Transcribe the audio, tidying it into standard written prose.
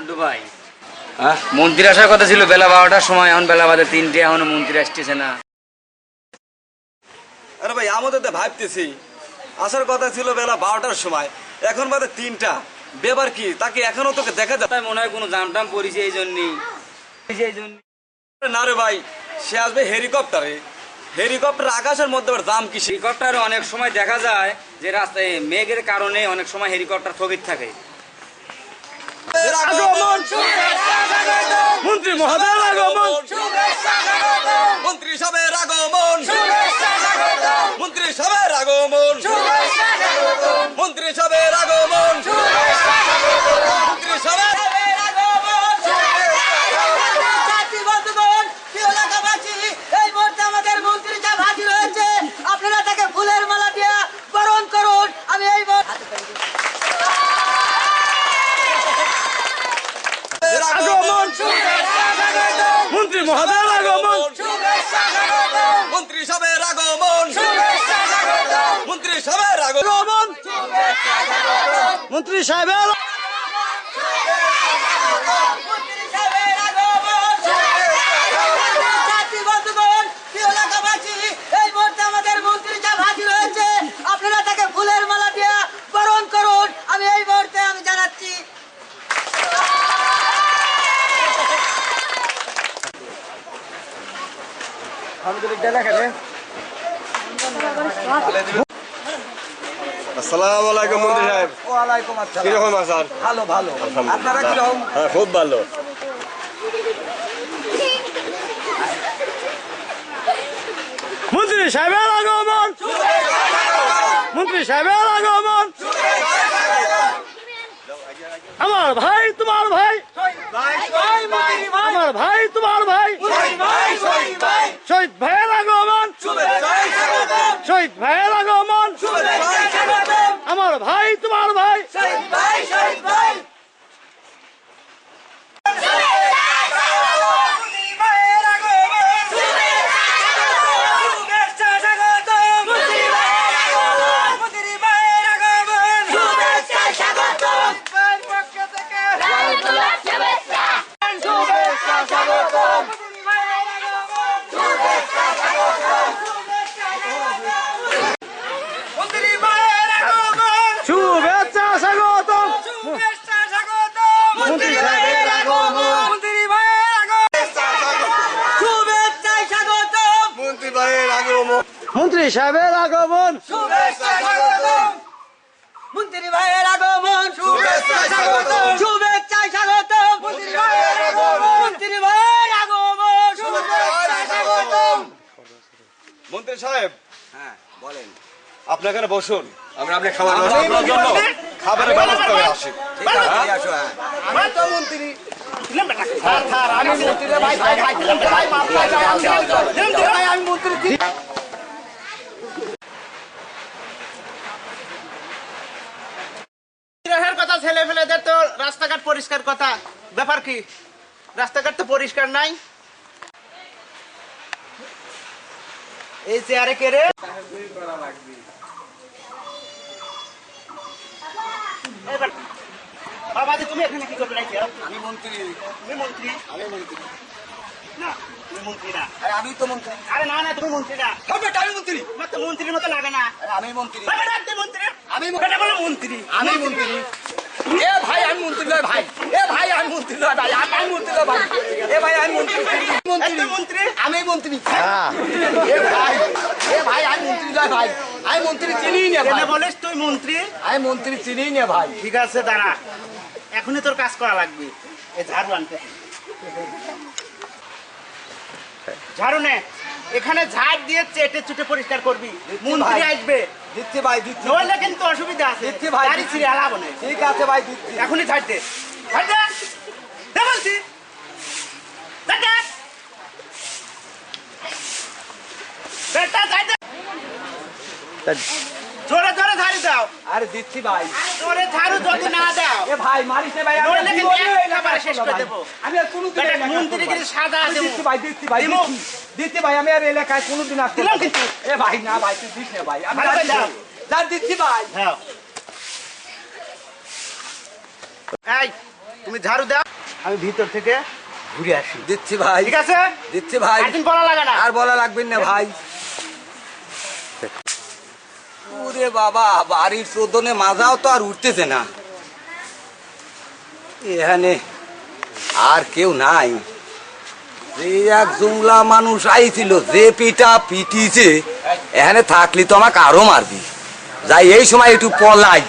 গুড্ডু ভাই, মন্ত্রী আসার কথা ছিল বেলা 12টার সময়, এখন বেলা বাজে 3টে, এখনো মন্ত্রী আসতেছে না। আরে ভাই আমাদের তো ভাবতেছি আসার কথা ছিল বেলা 12টার সময়, এখন বাজে 3টা। ব্যাপার কি তাকে এখনো তোকে দেখা যায় তাই মনে হয় কোনো জাম টাম পড়েছে এই জন্যই। না রে ভাই, সে আসবে হেলিকপ্টারে। হেলিকপ্টার আকাশের মধ্যে আবার দাম কি? হেলিকপ্টার অনেক সময় দেখা যায় যে রাস্তায় মেঘের কারণে অনেক সময় হেলিকপ্টার স্থগিত থাকে। মন্ত্রী মহোদয়ের আগমন, মন্ত্রী সাহেবের আগমন, মন্ত্রী সাহেবের আগমন, মন্ত্রী সাহেবের আগমন, মন্ত্রী সাহেব। আপনারা তাকে ফুলের মালা দিয়ে বরণ করুন। আমি এই মন্ত্রী মহোদয়ের আগমন, মন্ত্রী সাহেবের আগমন, মন্ত্রী সাহেবের আগমন, মন্ত্রী সাহেবের আপনারা তাকে ফুলের মালা দিয়ে বরণ করুন। আমি এই মুহূর্তে আমি জানাচ্ছি আসসালামু আলাইকুম মন্ত্রী সাহেব। ওয়ালাইকুম আসসালাম। কিরকম আছেন? ভালো ভালো, আপনারা কিরকম? হ্যাঁ খুব ভালো। মন্ত্রী সাহেবের আগমন, মন্ত্রী সাহেবের আগমন, আমার ভাই তোমার ভাই, আমার ভাই তোমার ভাই, শহীদ ভাইয়ের আগমন, শহীদ ভাইয়ের আগমন, আমার ভাই তোমার ভাই। মন্ত্রী সাহেবের আগমন, শুভেচ্ছা স্বাগতম। মন্ত্রী ভাইয়ের আগমন, শুভেচ্ছা স্বাগতম, শুভেচ্ছা স্বাগতম। মন্ত্রী ভাইয়ের আগমন, মন্ত্রী ভাইয়ের আগমন, শুভেচ্ছা স্বাগতম। মন্ত্রী সাহেব হ্যাঁ বলেন। আপনি এখানে বসুন, আমরা আপনি খাবারের জন্য খাবারের ব্যবস্থা করে আসি। ঠিক আছে, দিয়ে আসো। হ্যাঁ আমি তো মন্ত্রী। আমি মন্ত্রী। কথা ছেলে ফেলেদের তো রাস্তাঘাট পরিষ্কার কথা, ব্যাপার কি? রাস্তাঘাট তো পরিষ্কার নাই। এই চেয়ারে কে রে? বাবাজি তুমি এখানে কি করবে? আমি মন্ত্রী। তুমি মন্ত্রী? আমি মন্ত্রী না তুমি মন্ত্রী না। আরে আমি তো মন্ত্রী। আরে না না তুমি মন্ত্রী না। আমি মন্ত্রী। তোমার তো মন্ত্রীর মতো লাগে না। আরে আমি মন্ত্রী। তুই মন্ত্রী? আমি এটা বলো মন্ত্রী। আমি মন্ত্রী। এ ভাই আমি মন্ত্রী নয় ভাই, এ ভাই আমি মন্ত্রী নয় ভাই, আমি মন্ত্রী নয় ভাই, এ ভাই আমি মন্ত্রী। তুই মন্ত্রী? আমি মন্ত্রী। এ ভাই আমি মন্ত্রী নয় ভাই, আমি মন্ত্রী চিনি না কেন ভাই, বলিস তুই মন্ত্রী? আমি মন্ত্রী চিনি না ভাই। ঠিক আছে দাঁড়া, এখনই তোর কাজ করা লাগবে। এই ঝাড়ু আনতে, ঝাড়ু নে। এখানে ঝাড় দিয়ে চেটে চুটে পরিষ্কার করবি। মন্ত্রী আসবে, দিচ্ছি ভাই, দিচ্ছি। নইলে কিন্তু অসুবিধা আছে। দিচ্ছি ভাই, গাড়ি দিচ্ছি। ছিঁড়ে হালাবো না। ঠিক আছে ভাই, দিচ্ছি। এখনই ঝাড় দে, ঝাড় দে, দে বলছি, ঝাড় দে। বেটা ঝাড় দে, জোরে জোরে ঝাড়ি দাও। আরে দিচ্ছি ভাই। জোরে ঝাড়ু যদি না দাও এ ভাই মারিস না ভাই, আমি নইলে কিন্তু জীবনে একেবারে শেষ করে দেবো। আমি আর কোনোদিন বেটা এই এলাকায় মন্ত্রীগিরি করবো না। সাদা আমি দেবো। দিচ্ছি ভাই, দিচ্ছি ভাই, দিমু। দিচ্ছি ভাই, আমি আর এই এলাকায় কোনোদিন আসবো দিলাম না। কিন্তু। এ ভাই না ভাই, তুই দিস না ভাই, আমি ভালো করে দাও। দিচ্ছি ভাই। হ্যাঁ। এই তুমি ঝাড়ু দাও, আমি ভিতর থেকে ঘুরে আসি। দিচ্ছি ভাই, ঠিক আছে? দিচ্ছি ভাই। একদিন বলা লাগে না। আর বলা লাগবে না ভাই। ওরে বাবা, বাড়ির চোদনে মাজাও তো আর উঠতেছে না। এখানে আর কেউ নাই। যে এক জুমলা মানুষ আইছিল, যে পিটা পিটিছে, এখানে থাকলি তো আমাকে আরো মারবি। যাই এই সময় একটু পলাই।